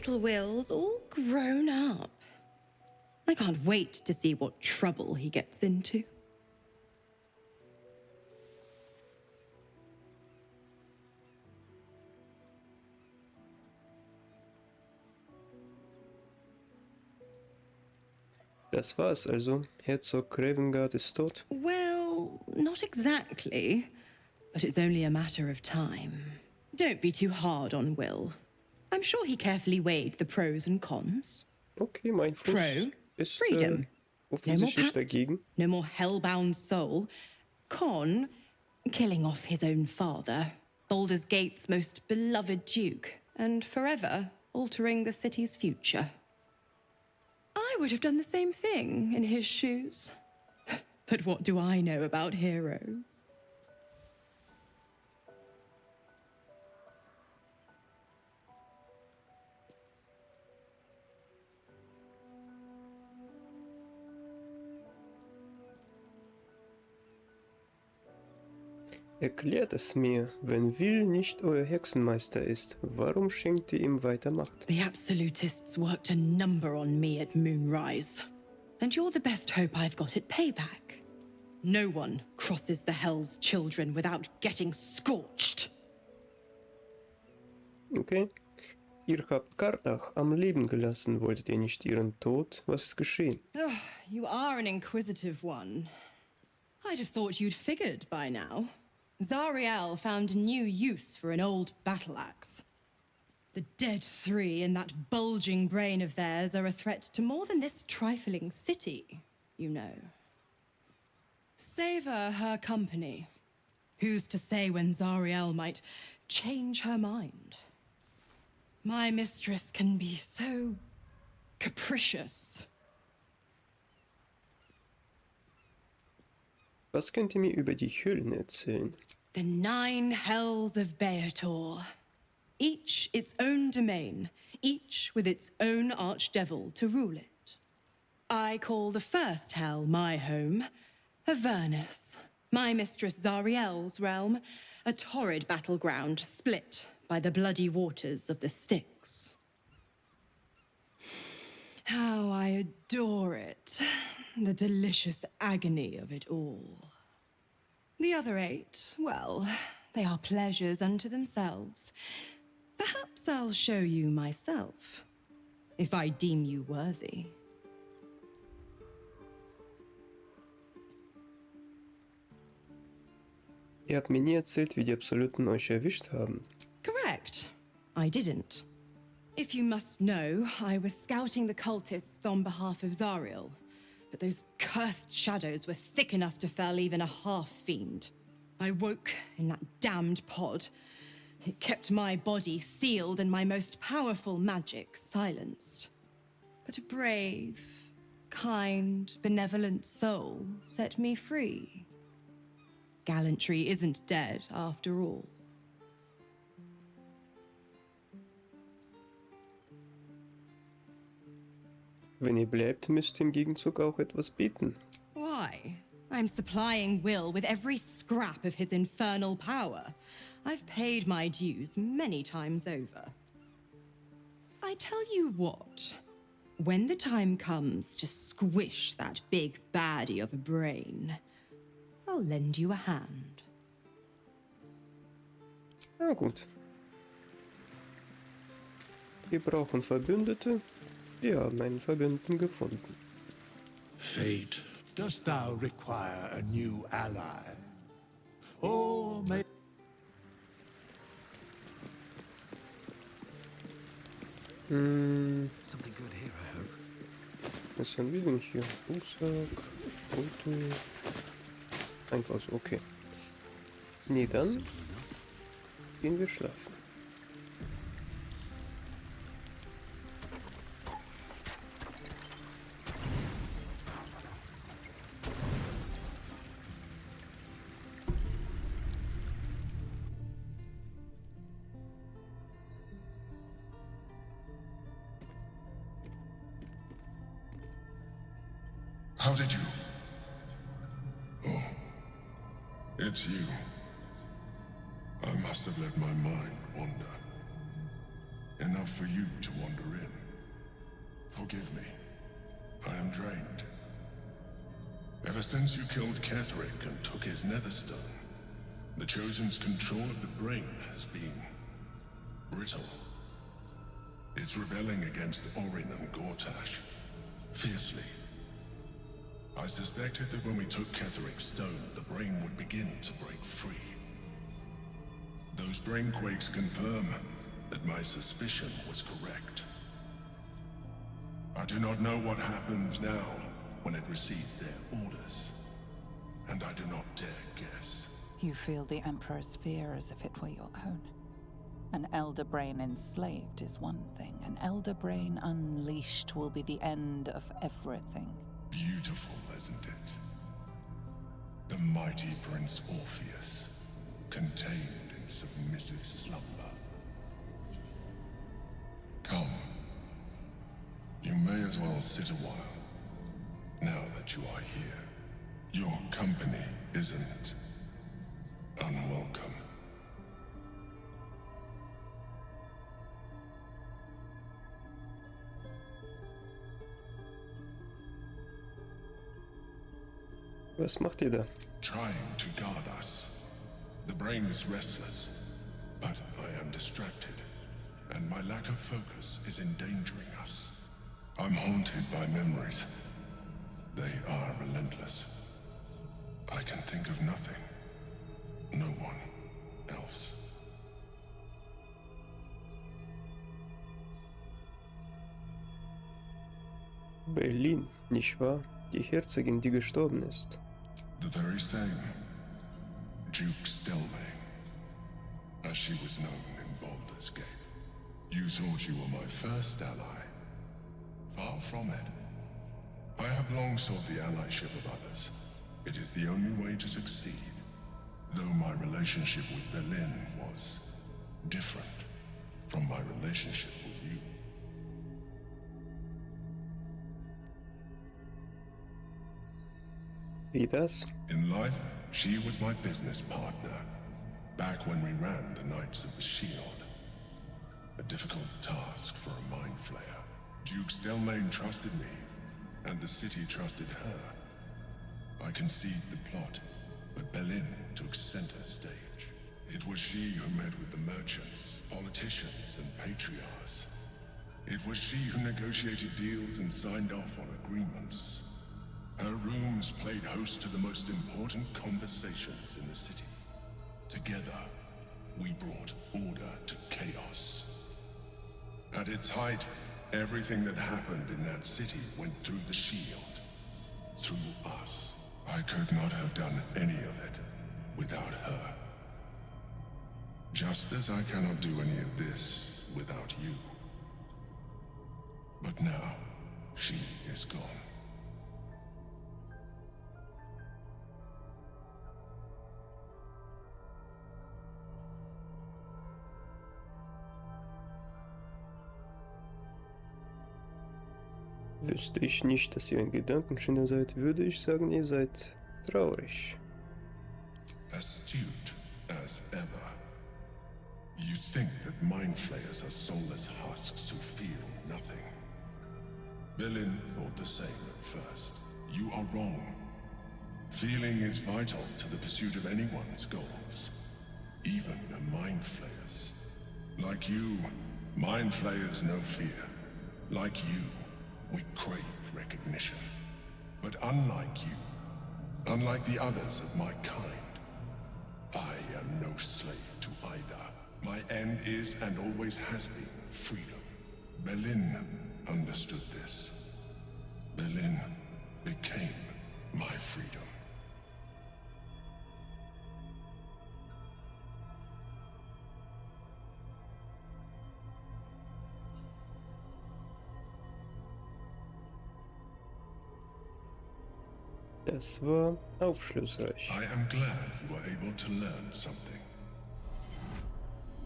little Will's all grown up. I can't wait to see what trouble he gets into. Das war's also. Herzog Cravengard ist tot. Well, not exactly. But it's only a matter of time. Don't be too hard on Will. I'm sure he carefully weighed the pros and cons. Okay, mein Fuß Pro, ist freedom. offensichtlich Pact, dagegen. no more hellbound soul. Con, killing off his own father, Baldur's Gate's most beloved duke, and forever altering the city's future. I would have done the same thing in his shoes. But what do I know about heroes? Erklärt es mir, wenn Will nicht euer Hexenmeister ist, warum schenkt ihr ihm weiter Macht? The Absolutists worked a number on me at Moonrise. And you're the best hope I've got at payback. No one crosses the Hell's Children without getting scorched. Okay. Ihr habt Kardach am Leben gelassen, wolltet ihr nicht ihren Tod? Was ist geschehen? You are an inquisitive one. I'd have thought you'd figured by now. Zariel found a new use for an old battle axe. The dead three in that bulging brain of theirs are a threat to more than this trifling city, you know. Savor her company. Who's to say when Zariel might change her mind? My mistress can be so capricious. Was könnt ihr mir über die Höhlen erzählen? The 9 hells of Beator. Each its own domain, each with its own archdevil to rule it. I call the first hell my home, Avernus, my mistress Zariel's realm, a torrid battleground split by the bloody waters of the Styx. How I adore it, the delicious agony of it all. The other 8, well, they are pleasures unto themselves. Perhaps I'll show you myself, if I deem you worthy. Ihr habt mir nie erzählt, wie die Absoluten euch erwischt haben. Correct. I didn't. If you must know, I was scouting the cultists on behalf of Zariel. But those cursed shadows were thick enough to fell even a half-fiend. I woke in that damned pod. It kept my body sealed and my most powerful magic silenced. But a brave, kind, benevolent soul set me free. Gallantry isn't dead after all. Wenn ihr bleibt, müsst ihr im Gegenzug auch etwas bieten. Why? I'm supplying Will with every scrap of his infernal power. I've paid my dues many times over. I tell you what, when the time comes to squish that big baddie of a brain, I'll lend you a hand. Na gut. Wir brauchen Verbündete. Wir haben einen Verbündeten gefunden. Fate, dost thou require a new ally? Or may... Something good here, I hope. Was haben wir denn hier? Rucksack, Foto. Einfach so, okay. Nee, dann gehen wir schlafen. How did you? Oh, it's you. I must have let my mind wander. And enough for you to wander in. Forgive me. I am drained. Ever since you killed Ketherick and took his netherstone, the Chosen's control of the brain has been brittle. It's rebelling against Orin and Gortash, fiercely. I suspected that when we took Ketherick's stone, the brain would begin to break free. Those brain quakes confirm that my suspicion was correct. I do not know what happens now when it receives their orders, and I do not dare guess. You feel the Emperor's fear as if it were your own. An elder brain enslaved is one thing. An elder brain unleashed will be the end of everything. Beautiful, isn't it? The mighty Prince Orpheus, contained in submissive slumber. Come. You may as well sit a while, now that you are here. Your company isn't unwelcome. Was macht ihr da? Trying to guard us. The brain is restless, but I am distracted, and my lack of focus is endangering us. I'm haunted by memories. They are relentless. I can think of nothing. No one else. Berlin, nicht wahr? Die Herzogin, die gestorben ist. The very same. Duke Stelle, as she was known in Baldur's Gate. You thought you were my first ally. Far from it. I have long sought the allyship of others. It is the only way to succeed. Though my relationship with Berlin was different from my relationship with you. Wie das? In life, she was my business partner, back when we ran the Knights of the Shield. A difficult task for a mind flayer. Duke Stelmane trusted me, and the city trusted her. I conceived the plot, but Berlin took center stage. It was she who met with the merchants, politicians, and patriarchs. It was she who negotiated deals and signed off on agreements. Her rooms played host to the most important conversations in the city. Together, we brought order to chaos. At its height, everything that happened in that city went through the shield. Through us. I could not have done any of it without her. Just as I cannot do any of this without you. But now, she is gone. Wüsste ich nicht, dass ihr ein Gedankenschüler seid, würde ich sagen, ihr seid traurig. Astute as ever. You think that mind flayers are soulless husks who feel nothing. Berlin thought the same at first. You are wrong. Feeling is vital to the pursuit of anyone's goals. Even a mind flayers. Like you, mind flayers know fear. Like you, we crave recognition. But unlike you, unlike the others of my kind, I am no slave to either. My end is and always has been freedom. Berlin understood this. Berlin became my freedom. Das war aufschlussreich. I am glad you were able to learn something.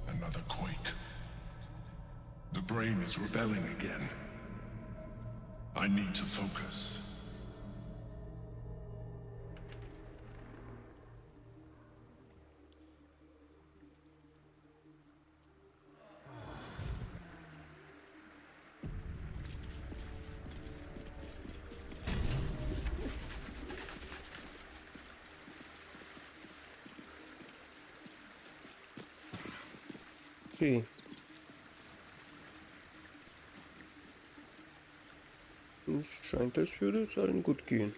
Another quake. The brain is rebelling again. I need to focus. Okay. Es scheint, als würde es allen gut gehen.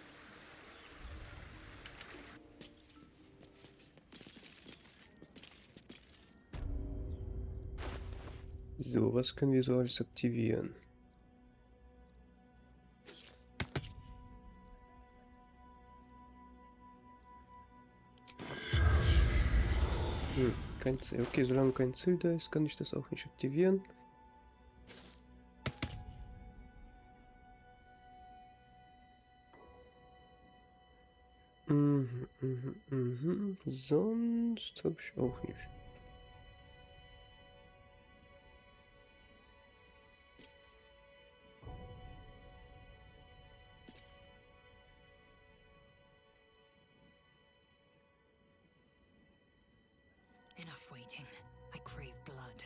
So, was können wir so alles aktivieren? Kein Ziel. Okay, solange kein Ziel da ist, kann ich das auch nicht aktivieren. Sonst habe ich auch nicht. Enough waiting. I crave blood.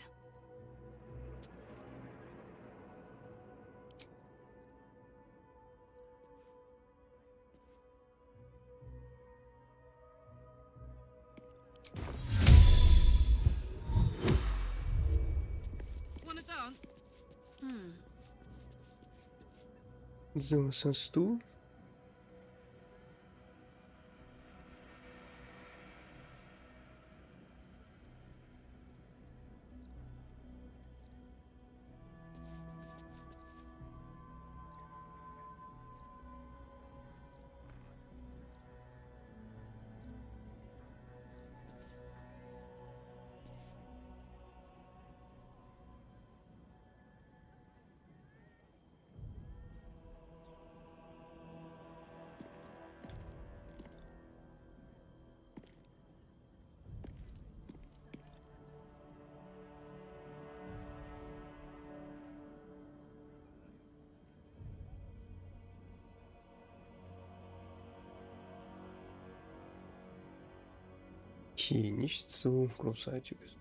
Wanna dance? So, was hast du? Okay, nichts so Großartiges.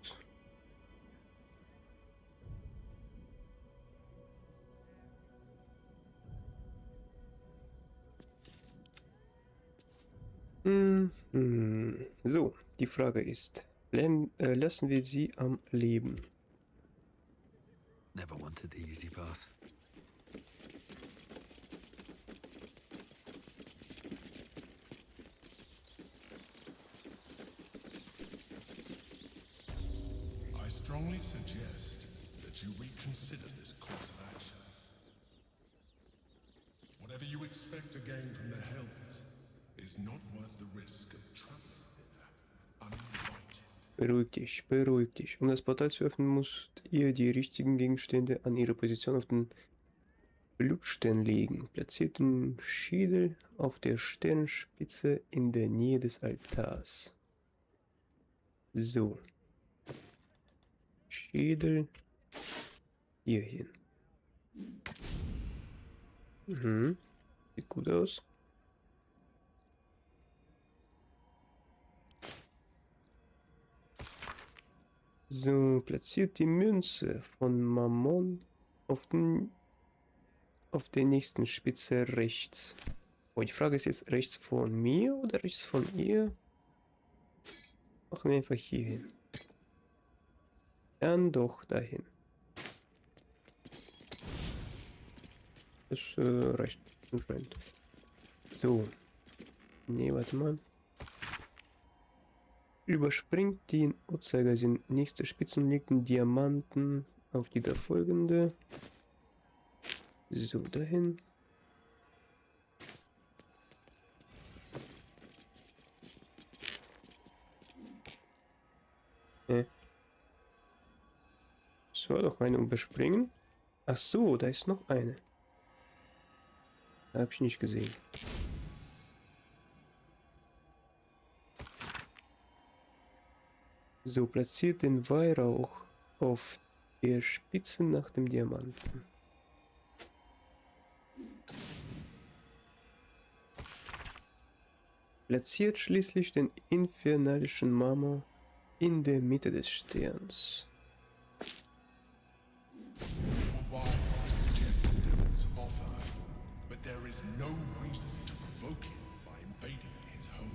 So, die Frage ist, lassen wir sie am Leben? Never wanted the easy path. I strongly suggest that you reconsider this course of action. Whatever you expect to gain from the Hells is not worth the risk of traveling there uninvited. Beruhig dich, beruhig dich. Um das Portal zu öffnen, müsst ihr die richtigen Gegenstände an ihre Position auf den Blutstern legen. Platziert den Schädel auf der Sternspitze in der Nähe des Altars. So. Schädel hier hin. Sieht gut aus. So, platziert die Münze von Mammon auf der nächsten Spitze rechts. Oh, die Frage ist jetzt rechts von mir oder rechts von ihr? Machen wir einfach hier hin. Dann doch dahin. Das reicht anscheinend. So. Nee, warte mal. Überspringt den Uhrzeigersinn. Nächste Spitze und legt den Diamanten auf die da folgende. So, dahin. So, doch eine überspringen. Ach so, da ist noch eine. Habe ich nicht gesehen. So, platziert den Weihrauch auf der Spitze nach dem Diamanten. Platziert schließlich den infernalischen Marmor in der Mitte des Sterns. You are wise to reject the devil's offer, but there is no reason to provoke him by invading his home.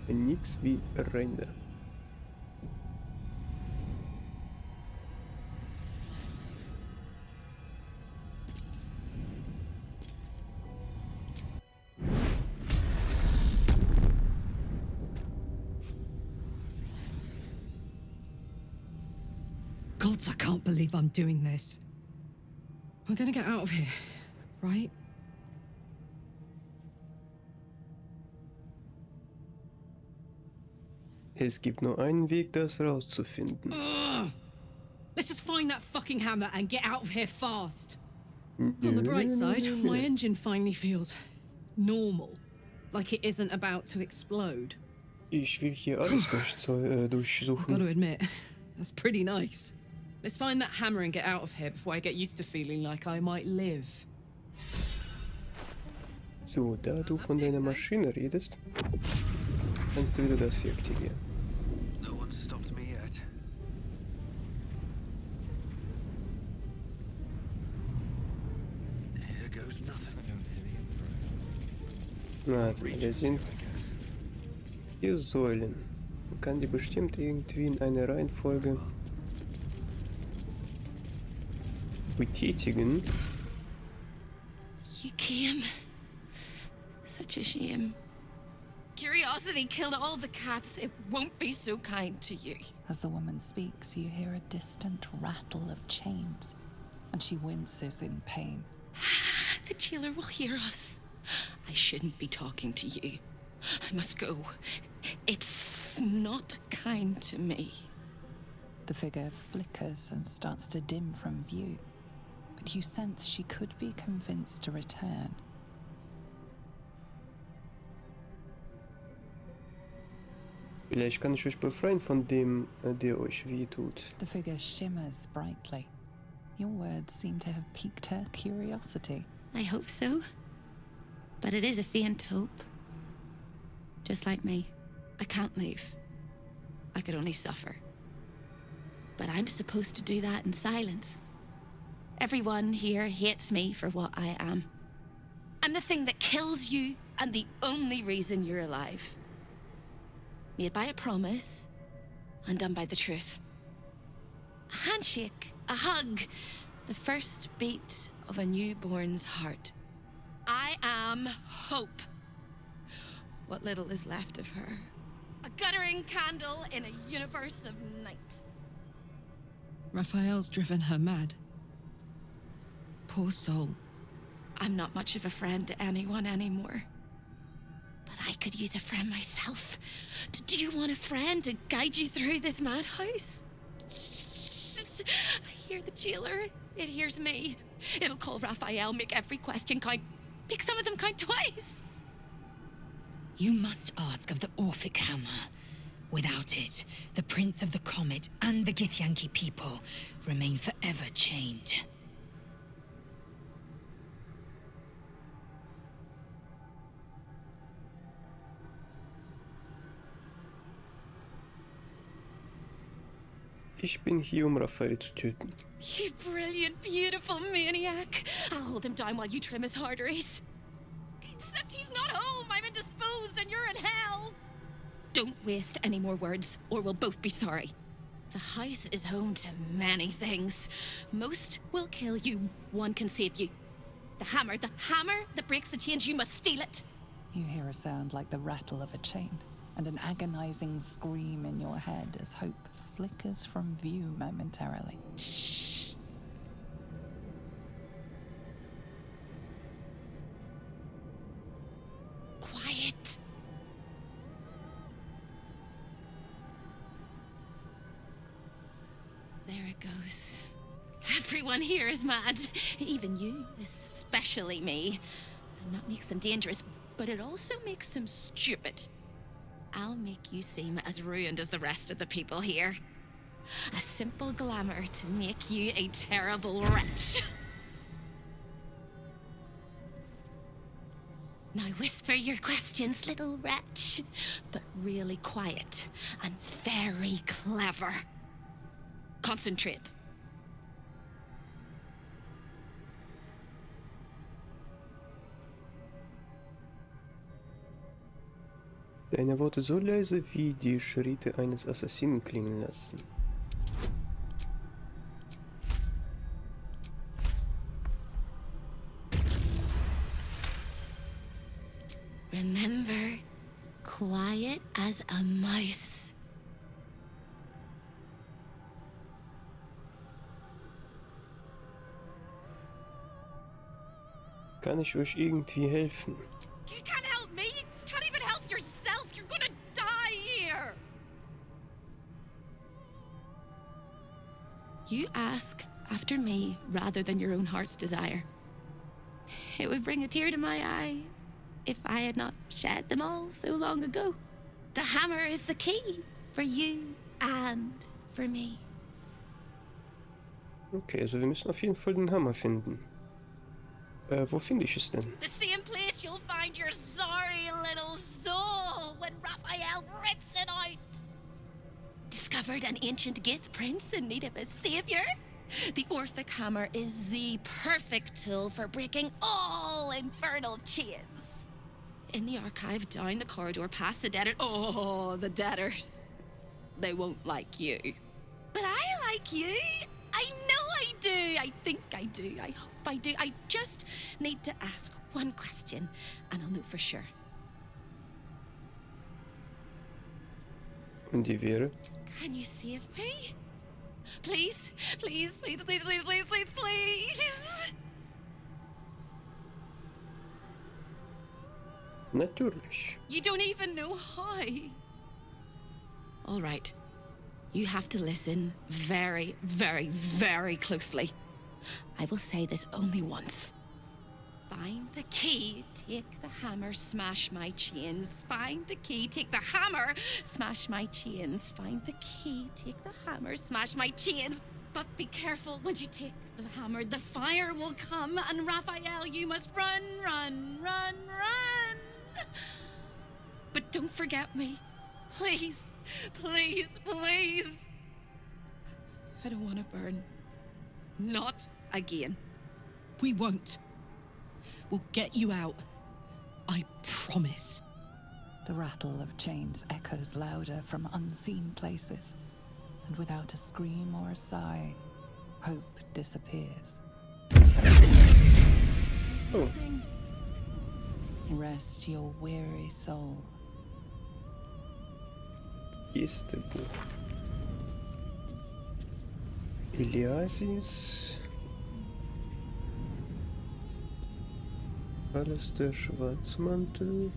Nix wie rein da. Gods, I can't believe I'm doing this. We're gonna get out of here, right? Es gibt nur einen Weg, das rauszufinden. Ugh. Let's just find that fucking hammer and get out of here fast. On the bright side, my engine finally feels normal. Like it isn't about to explode. Ich will hier alles I've got to durchsuchen. admit, that's pretty nice. Let's find that hammer and get out of here before I get used to feeling like I might live. So, da du von deiner Maschine redest, kannst du wieder das hier aktivieren. No one stopped me yet. Here goes nothing. Warte, da sind hier Säulen. Man kann die bestimmt irgendwie in einer Reihenfolge betätigen. You came. Such a shame. Curiosity killed all the cats. It won't be so kind to you. As the woman speaks, you hear a distant rattle of chains, and she winces in pain. The jailer will hear us. I shouldn't be talking to you. I must go. It's not kind to me. The figure flickers and starts to dim from view, but you sense she could be convinced to return. Vielleicht kann ich euch befreien von dem, der euch weh tut. The figure shimmers brightly. Your words seem to have piqued her curiosity. I hope so. But it is a faint hope. Just like me. I can't leave. I could only suffer. But I'm supposed to do that in silence. Everyone here hates me for what I am. I'm the thing that kills you and the only reason you're alive. Made by a promise, undone by the truth. A handshake, a hug, the first beat of a newborn's heart. I am hope. What little is left of her. A guttering candle in a universe of night. Raphael's driven her mad. Poor soul. I'm not much of a friend to anyone anymore. But I could use a friend myself. Do you want a friend to guide you through this madhouse? I hear the jailer. It hears me. It'll call Raphael, make every question count. Make some of them count twice. You must ask of the Orphic Hammer. Without it, the Prince of the Comet and the Githyanki people remain forever chained. Ich bin hier, um Raphael zu töten. You brilliant, beautiful maniac. I'll hold him down while you trim his arteries. Except he's not home. I'm indisposed and you're in hell. Don't waste any more words, or we'll both be sorry. The house is home to many things. Most will kill you. One can save you. The hammer that breaks the chains, you must steal it. You hear a sound like the rattle of a chain, and an agonizing scream in your head as hope flickers from view momentarily. Shh. Quiet. There it goes. Everyone here is mad. Even you, especially me. And that makes them dangerous, but it also makes them stupid. I'll make you seem as ruined as the rest of the people here. A simple glamour to make you a terrible wretch. Now whisper your questions, little wretch, but really quiet and very clever. Concentrate. Deine Worte so leise wie die Schritte eines Assassinen klingen lassen. Remember, quiet as a mouse. Kann ich euch irgendwie helfen? You can't help me! You can't even help yourself! You're gonna die here! You ask after me rather than your own heart's desire. It would bring a tear to my eye if I had not shed them all so long ago. The hammer is the key for you and for me. Okay, also wir müssen auf jeden Fall den Hammer finden. Wo finde ich es denn? The same place you'll find your sorry little soul when Raphael rips it out! Discovered an ancient Gith prince in need of a savior? The Orphic hammer is the perfect tool for breaking all infernal chains. In the archive, down the corridor, past the debtor. Oh, the debtors. They won't like you. But I like you. I know I do. I think I do. I hope I do. I just need to ask one question, and I'll know for sure. Und die wäre? Can you save me? Please, please, please, please, please, please, please, please. Natürlich. You don't even know how. All right. You have to listen very, very, very closely. I will say this only once. Find the key, take the hammer, smash my chains. Find the key, take the hammer, smash my chains. Find the key, take the hammer, smash my chains. But be careful when you take the hammer. The fire will come, and Raphael, you must run, run, run, run. But don't forget me. Please, please, please. I don't want to burn. Not again. We won't. We'll get you out. I promise. The rattle of chains echoes louder from unseen places, and without a scream or a sigh, hope disappears. Oh. Rest your weary soul. Gästebuch. Eliasis. Alles der Schwarzmantel.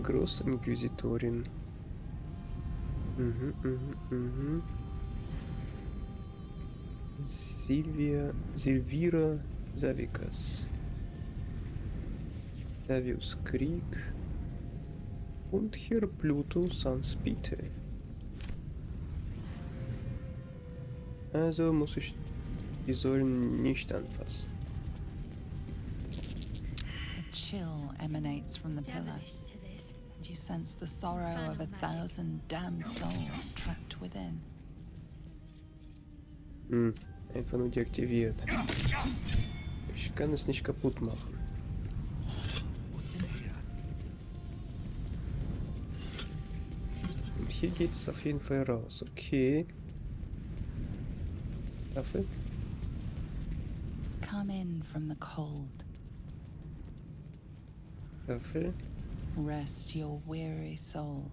Großinquisitorin. Silvira Savicas. Davius Krieg. Und Herr Pluto sans Pite. Also muss ich die Säulen nicht anfassen. A chill emanates from the pillar, and you sense the sorrow of 1,000 damned souls trapped within. Einfach nur deaktiviert. Ich kann es nicht kaputt machen. Und hier geht es auf jeden Fall raus. Okay. Tafel. Come in from the cold. Tafel. Rest your weary soul.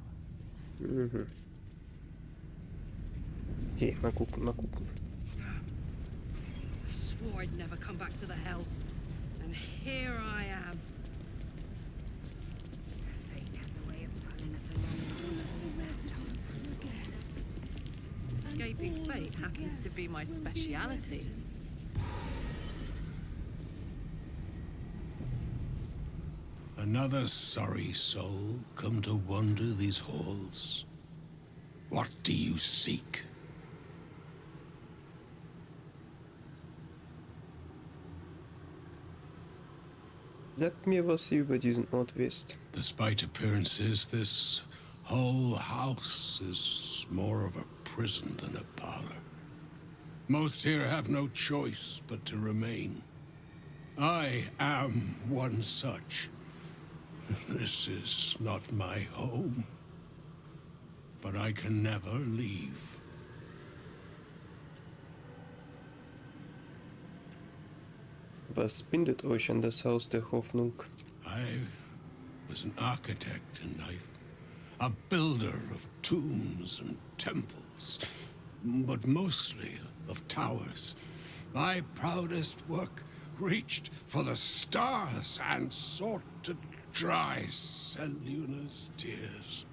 Okay, mal gucken, mal gucken. I swore I'd never come back to the Hells, and here I am. Fate has a way of pulling us along. The residents were guests. Escaping fate happens to be my speciality. Another sorry soul come to wander these halls. What do you seek? Sagt mir, was ihr über diesen Ort wisst. Despite appearances, this whole house is more of a prison than a parlor. Most here have no choice but to remain. I am one such. This is not my home, but I can never leave. Was bindet euch an das Haus der Hoffnung? I was an architect in life, a builder of tombs and temples, but mostly of towers. My proudest work reached for the stars and sought to dry Seluna's tears.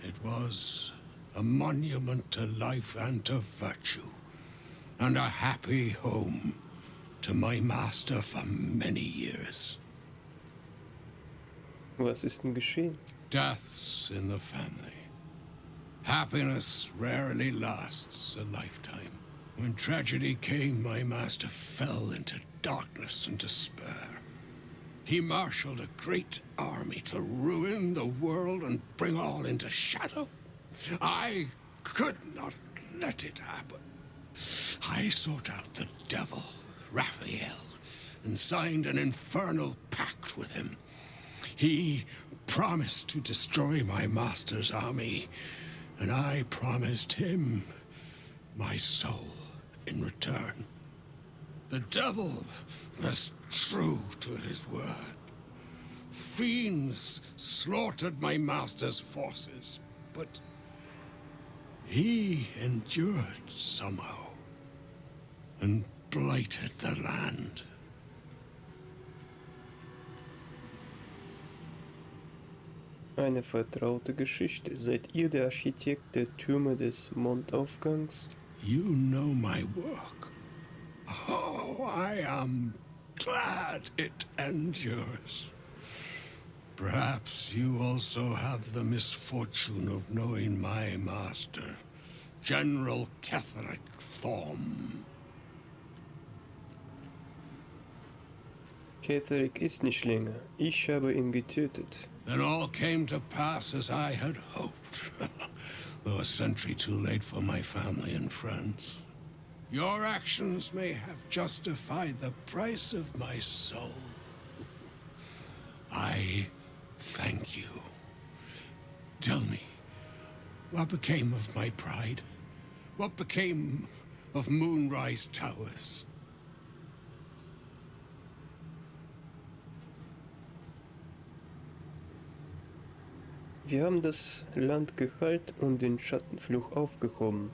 It was a monument to life and to virtue, and a happy home to my master for many years. Was ist denn geschehen? Deaths in the family. Happiness rarely lasts a lifetime. When tragedy came, my master fell into darkness and despair. He marshaled a great army to ruin the world and bring all into shadow. I could not let it happen. I sought out the devil, Raphael, and signed an infernal pact with him. He promised to destroy my master's army, and I promised him my soul in return. The devil was true to his word. Fiends slaughtered my master's forces, but he endured somehow and blighted the land. Eine vertraute Geschichte. Seid ihr der Architekt der Türme des Mondaufgangs? You know my work. Oh, I am glad it endures. Perhaps you also have the misfortune of knowing my master, General Ketheric Thorm. Ketheric ist nicht länger. Ich habe ihn getötet. Then all came to pass as I had hoped, though a century too late for my family and friends. Your actions may have justified the price of my soul. I thank you. Tell me, what became of my pride? What became of Moonrise Towers? Wir haben das Land geheilt und den Schattenfluch aufgehoben.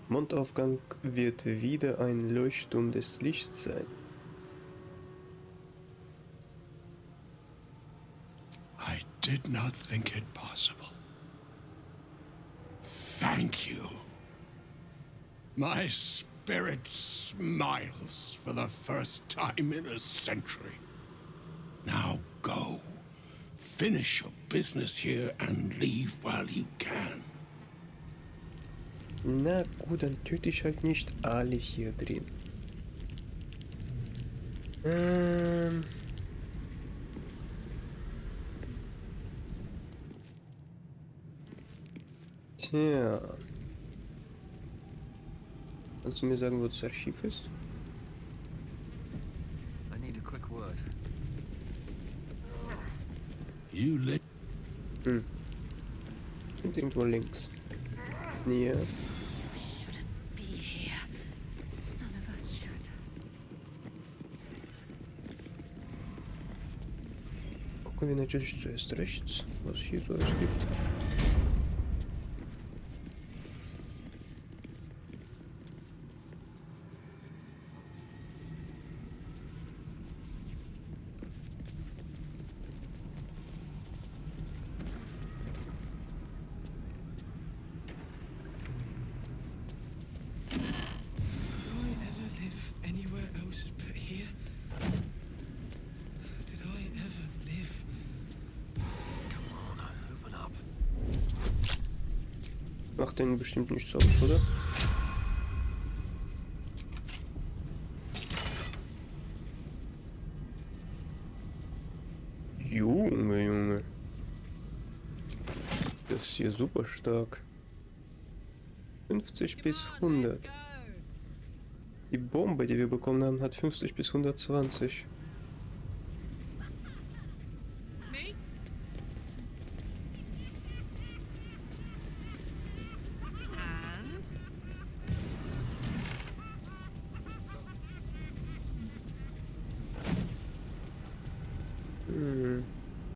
Mondaufgang wird wieder ein Leuchtturm des Lichts sein. I did not think it possible. Thank you. My spirit smiles for the first time in a century. Now go. Finish your business here and leave while you can. Na gut, dann töte ich halt nicht alle hier drin. Tja. Kannst du mir sagen, wo das Archiv ist? I need a quick word. You lit. Und irgendwo links. Ja. Shouldn't be here. None of us should. Gucken wir natürlich zuerst rechts, was hier so alles gibt. Macht den bestimmt nichts aus, oder? Junge, Junge. Das ist hier super stark. 50 bis 100. Die Bombe, die wir bekommen haben, hat 50 bis 120.